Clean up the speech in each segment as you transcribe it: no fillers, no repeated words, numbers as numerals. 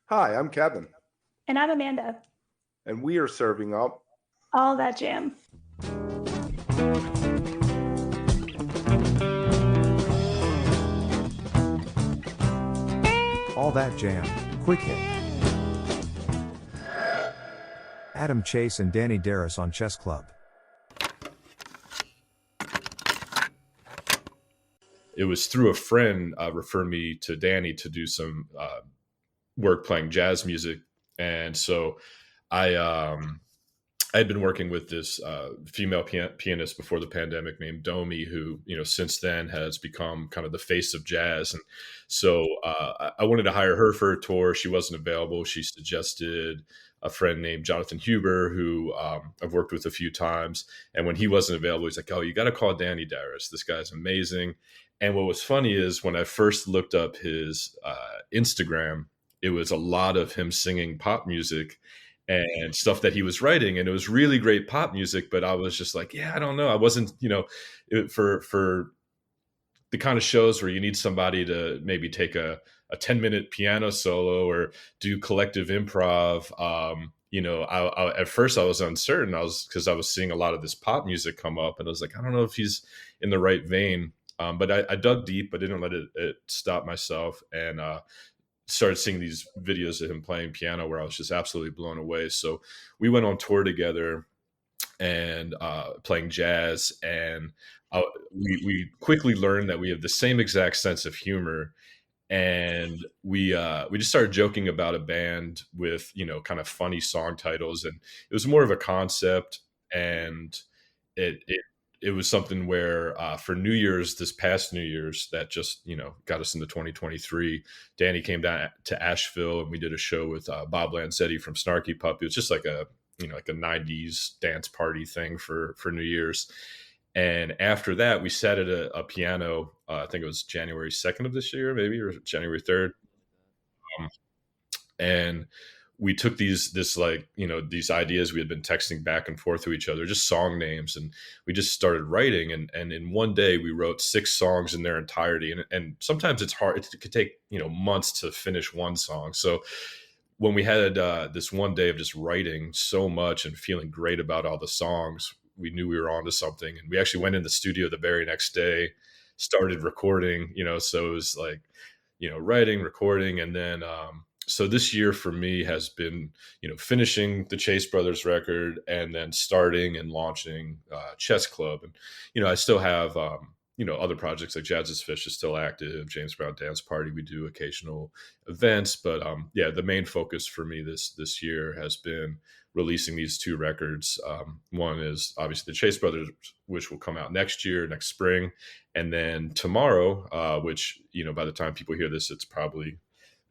Hi, I'm Kevin, And I'm Amanda. and we are serving up All that jam. All That Jam, Quick Hit. Adam Chase and Danny Darress on Chess Club. It was through a friend referred me to Danny to do some work playing jazz music, and so I I had been working with this female pianist before the pandemic named Domi, who since then has become kind of the face of jazz. And so I wanted to hire her for a tour. She wasn't available. She suggested a friend named Jonathan Huber, who I've worked with a few times. And when he wasn't available, he's like, "Oh, you got to call Danny Darress. This guy's amazing." And what was funny is when I first looked up his Instagram, it was a lot of him singing pop music and stuff that he was writing, and it was really great pop music. But I was just like, yeah, I don't know. I wasn't, for the kind of shows where you need somebody to maybe take a 10-minute piano solo or do collective improv. At first I was uncertain. Because I was seeing a lot of this pop music come up, and I was like, I don't know if he's in the right vein. But I dug deep. I didn't let it stop myself, and started seeing these videos of him playing piano where I was just absolutely blown away. So we went on tour together and playing jazz, and we quickly learned that we have the same exact sense of humor. And we just started joking about a band with kind of funny song titles, and it was more of a concept. And it was something where for New Year's, this past New Year's, that just got us into 2023. Danny came down to Asheville, and we did a show with Bob Lanzetti from Snarky Puppy. It was just like a like a '90s dance party thing for New Year's. And after that, we sat at a piano. I think it was January 2nd of this year, maybe, or January 3rd. Um, and we took these ideas we had been texting back and forth to each other, just song names, and we just started writing. And in one day we wrote 6 songs in their entirety. And sometimes it's hard. It could take months to finish one song. So when we had this one day of just writing so much and feeling great about all the songs, we knew we were onto something. And we actually went in the studio the very next day, started recording. So it was like writing, recording, and then so this year for me has been, finishing the Chase Brothers record and then starting and launching Chess Club. And, I still have, other projects like Jazz's Fish is still active, James Brown Dance Party. We do occasional events, but yeah, the main focus for me this year has been releasing these 2 records. One is obviously the Chase Brothers, which will come out next spring. And then tomorrow, which, by the time people hear this, it's probably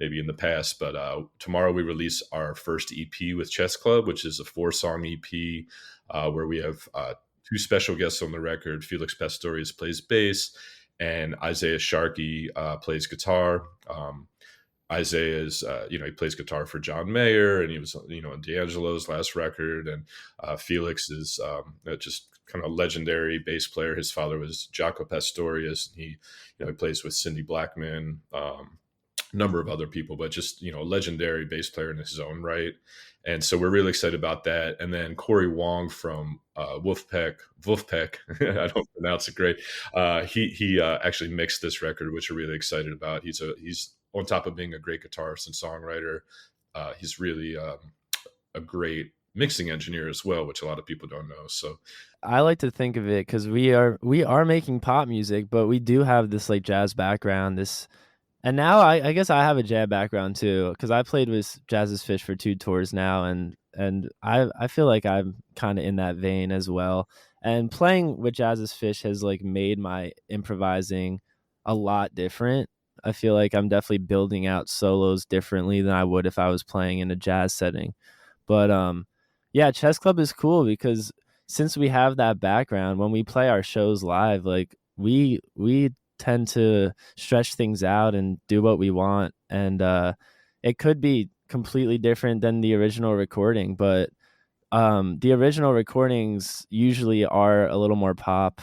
maybe in the past, but tomorrow we release our first EP with Chess Club, which is a 4-song EP where we have 2 special guests on the record. Felix Pastorius plays bass, and Isaiah Sharkey plays guitar. Isaiah is, he plays guitar for John Mayer, and he was, on D'Angelo's last record. And Felix is just kind of legendary bass player. His father was Jaco Pastorius. And he plays with Cindy Blackman, number of other people, but just a legendary bass player in his own right. And so we're really excited about that. And then Corey Wong from Wolfpack, I don't pronounce it great. He actually mixed this record, which we're really excited about. He's on top of being a great guitarist and songwriter, he's really a great mixing engineer as well, which a lot of people don't know. So I like to think of it because we are making pop music, but we do have this like jazz background, and now I guess I have a jazz background too, because I played with Jazz's Fish for 2 tours now, and I feel like I'm kind of in that vein as well. And playing with Jazz's Fish has like made my improvising a lot different. I feel like I'm definitely building out solos differently than I would if I was playing in a jazz setting. But yeah, Chess Club is cool because since we have that background, when we play our shows live, like we tend to stretch things out and do what we want, and it could be completely different than the original recording, but the original recordings usually are a little more pop.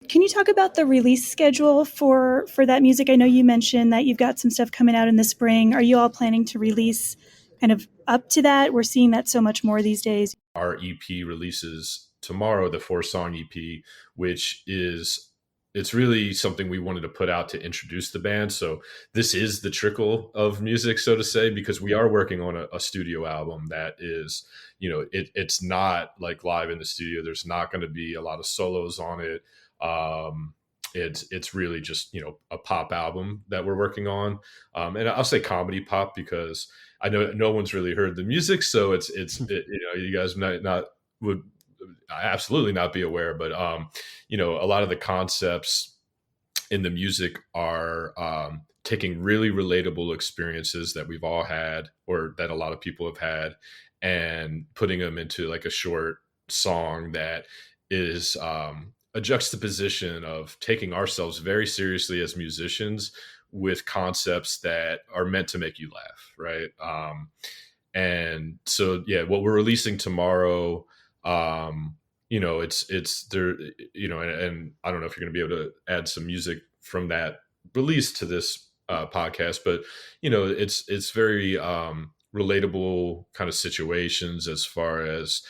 Can you talk about the release schedule for that music? I know you mentioned that you've got some stuff coming out in the spring. Are you all planning to release kind of up to that? We're seeing that so much more these days. Our EP releases tomorrow, the 4-song EP, which is it's really something we wanted to put out to introduce the band. So this is the trickle of music, so to say, because we are working on a studio album that is, it's not like live in the studio. There's not going to be a lot of solos on it. It's really just a pop album that we're working on, and I'll say comedy pop because I know no one's really heard the music, so it's you guys would absolutely not be aware, but a lot of the concepts in the music are taking really relatable experiences that we've all had or that a lot of people have had and putting them into like a short song that is a juxtaposition of taking ourselves very seriously as musicians with concepts that are meant to make you laugh, right? And so, yeah, what we're releasing tomorrow, it's there, and I don't know if you're going to be able to add some music from that release to this podcast, but it's very relatable kind of situations as far as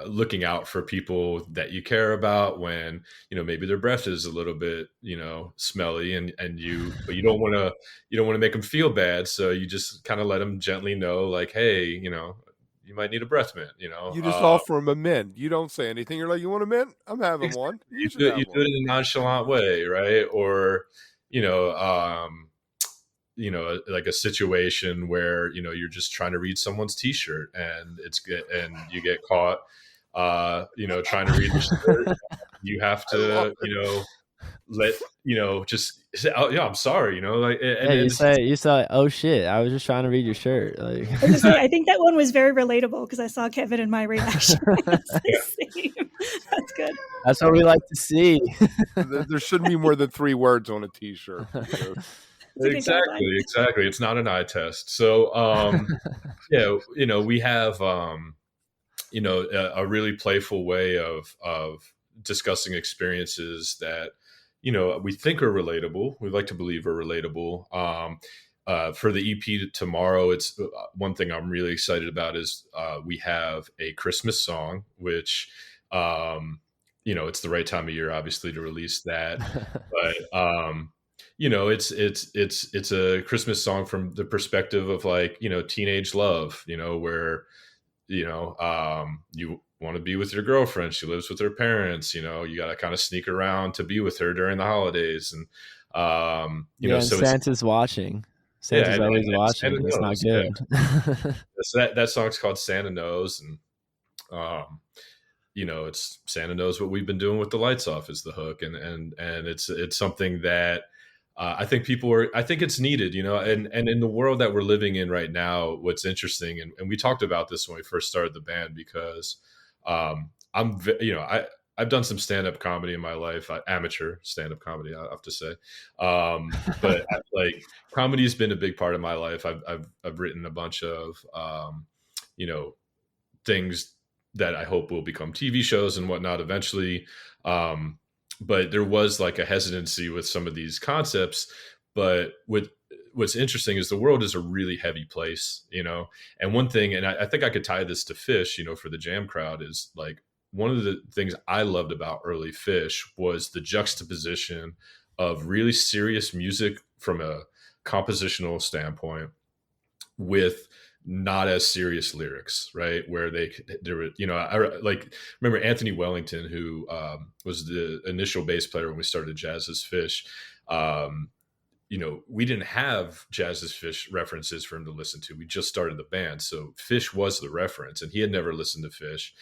looking out for people that you care about when maybe their breath is a little bit smelly but you don't want to make them feel bad, so you just kind of let them gently know like, hey, you might need a breath mint. You just offer them a mint. You don't say anything. You're like, you want a mint? I'm having exactly. one. You do it in a nonchalant way, right? Or like a situation where you're just trying to read someone's t-shirt and and you get caught trying to read the shirt. You have to just say, oh yeah, I'm sorry, you say, oh shit, I was just trying to read your shirt. Like, I think that one was very relatable because I saw Kevin and my reaction. That's the same. That's good. That's what we like to see. There shouldn't be more than 3 words on a t-shirt. Exactly. It's not an eye test. So, we have, a really playful way of discussing experiences that, we think are relatable. We like to believe are relatable. For the EP tomorrow, it's one thing I'm really excited about is we have a Christmas song, which, it's the right time of year, obviously, to release that. But, it's a Christmas song from the perspective of like, teenage love, where, you want to be with your girlfriend. She lives with her parents, you got to kind of sneak around to be with her during the holidays. And, so Santa's watching. Santa's always watching. Santa knows, it's not good. Yeah. That song's called Santa Knows. And, it's Santa knows what we've been doing with the lights off is the hook. And it's something that, I think it's needed, and in the world that we're living in right now, what's interesting, and we talked about this when we first started the band, because I've done some stand-up comedy in my life, amateur stand-up comedy, I have to say. But comedy has been a big part of my life. I've written a bunch of, things that I hope will become TV shows and whatnot eventually. But there was like a hesitancy with some of these concepts. But what's interesting is the world is a really heavy place, and one thing, and I think I could tie this to Fish, for the jam crowd, is like one of the things I loved about early Fish was the juxtaposition of really serious music from a compositional standpoint with not as serious lyrics, right? Where there were, I remember Anthony Wellington, who was the initial bass player when we started Jazz as Fish. We didn't have Jazz as Fish references for him to listen to. We just started the band, so Fish was the reference, and he had never listened to Fish,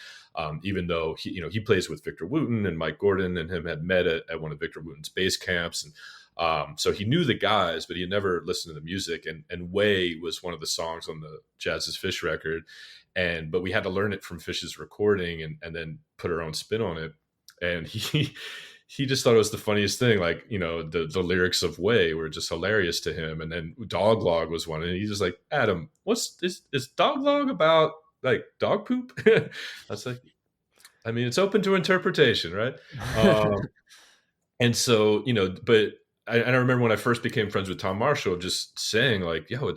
even though he plays with Victor Wooten, and Mike Gordon and him had met at one of Victor Wooten's bass camps, and so he knew the guys, but he had never listened to the music. And Way was one of the songs on the Jazz as Fish record. But we had to learn it from Fish's recording and then put our own spin on it. And he just thought it was the funniest thing. Like, the lyrics of Way were just hilarious to him. And then Dog Log was one. And he's just like, Adam, is Dog Log about like dog poop? I was like, I mean, it's open to interpretation, right? Um, and so, but I remember when I first became friends with Tom Marshall, just saying like, yo,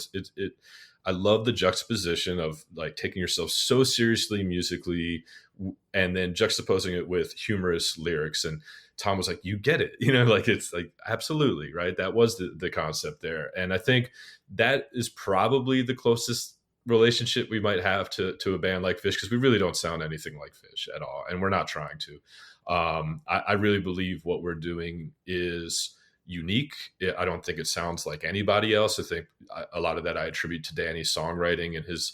I love the juxtaposition of like taking yourself so seriously musically and then juxtaposing it with humorous lyrics. And Tom was like, you get it, like it's like, absolutely. Right. That was the concept there. And I think that is probably the closest relationship we might have to a band like Fish, because we really don't sound anything like Fish at all. And we're not trying to. I really believe what we're doing is unique. I don't think it sounds like anybody else. I think a lot of that I attribute to Danny's songwriting and his,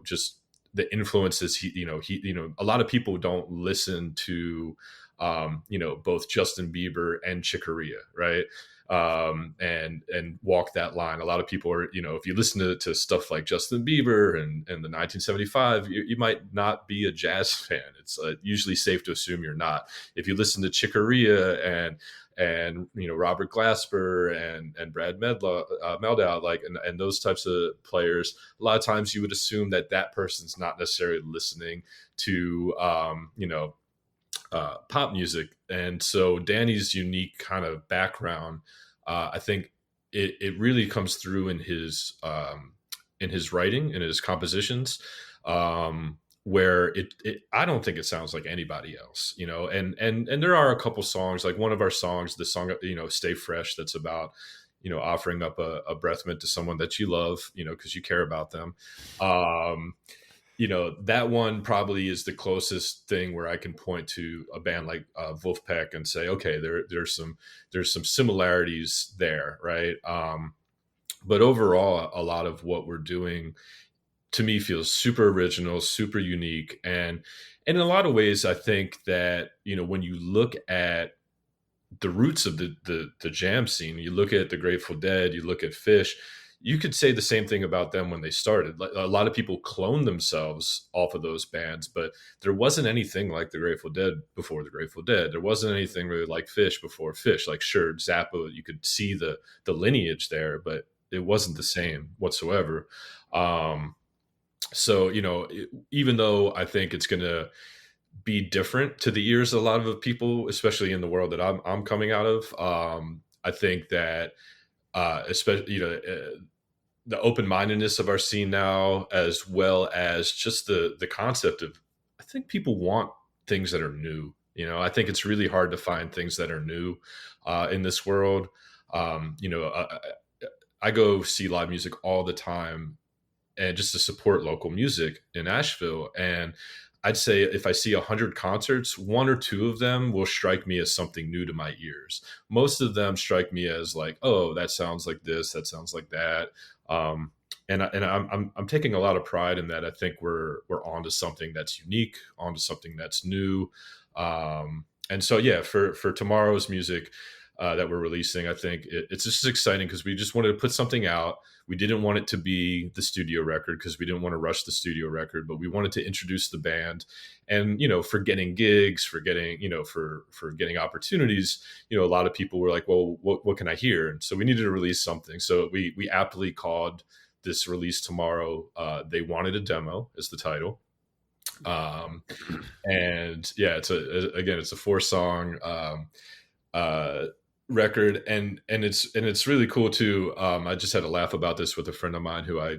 just the influences a lot of people don't listen to, both Justin Bieber and Chick Corea, right? And walk that line. A lot of people are, if you listen to stuff like Justin Bieber and the 1975, you might not be a jazz fan. It's usually safe to assume you're not. If you listen to Chick Corea and Robert Glasper and Brad Meldau, like and those types of players, a lot of times you would assume that person's not necessarily listening to pop music. And so Danny's unique kind of background, I think it really comes through in his writing, in his compositions, where I don't think it sounds like anybody else, and there are a couple songs, like one of our songs, the song, Stay Fresh, that's about, offering up a breath mint to someone that you love, because you care about them. That one probably is the closest thing where I can point to a band like Wolfpack and say, okay, there's some similarities there, right? But overall, a lot of what we're doing to me feels super original, super unique, and in a lot of ways, I think that when you look at the roots of the jam scene, you look at the Grateful Dead, you look at Fish, you could say the same thing about them when they started. A lot of people cloned themselves off of those bands, but there wasn't anything like the Grateful Dead before the Grateful Dead. There wasn't anything really like Fish before Fish. Like, sure, Zappa, you could see the lineage there, but it wasn't the same whatsoever. So, even though I think it's going to be different to the ears of a lot of people, especially in the world that I'm coming out of, I think that especially, the open-mindedness of our scene now, as well as just the concept of, I think people want things that are new. I think it's really hard to find things that are new in this world. I go see live music all the time, and just to support local music in Asheville. And I'd say if I see 100 concerts, one or two of them will strike me as something new to my ears. Most of them strike me as like, oh, that sounds like this, that sounds like that. And I'm taking a lot of pride in that. I think we're onto something that's unique, onto something that's new. And so, yeah, for tomorrow's music that we're releasing, I think it's just exciting because we just wanted to put something out. We didn't want it to be the studio record because we didn't want to rush the studio record, but we wanted to introduce the band. And, for getting gigs, for getting, for getting opportunities, a lot of people were like, well, what can I hear? And so we needed to release something. So we aptly called this release tomorrow, They Wanted a Demo, is the title. And yeah, it's a 4-song record, and it's really cool too. I just had a laugh about this with a friend of mine who I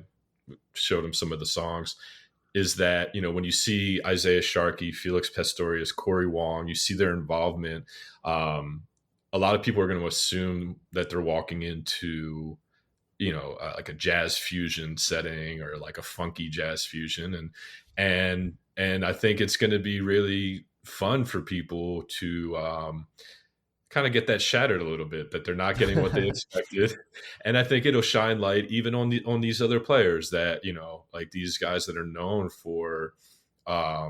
showed him some of the songs, is that, when you see Isaiah Sharkey, Felix Pastorius, Corey Wong, you see their involvement. A lot of people are going to assume that they're walking into, like a jazz fusion setting or like a funky jazz fusion. And I think it's going to be really fun for people to, kind of get that shattered a little bit, that they're not getting what they expected. And I think it'll shine light even on these other players that, like these guys that are known for a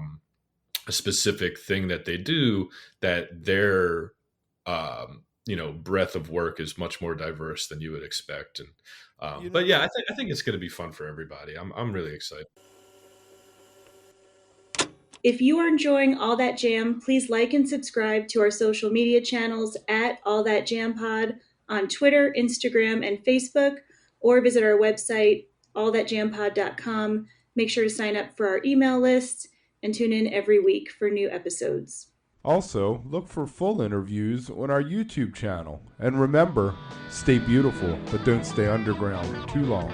specific thing that they do, that their, breadth of work is much more diverse than you would expect. And, but yeah, I think it's going to be fun for everybody. I'm really excited. If you are enjoying All That Jam, please like and subscribe to our social media channels at All That Jam Pod on Twitter, Instagram, and Facebook, or visit our website, allthatjampod.com. Make sure to sign up for our email list. and tune in every week for new episodes. Also, look for full interviews on our YouTube channel. And remember, stay beautiful, but don't stay underground too long.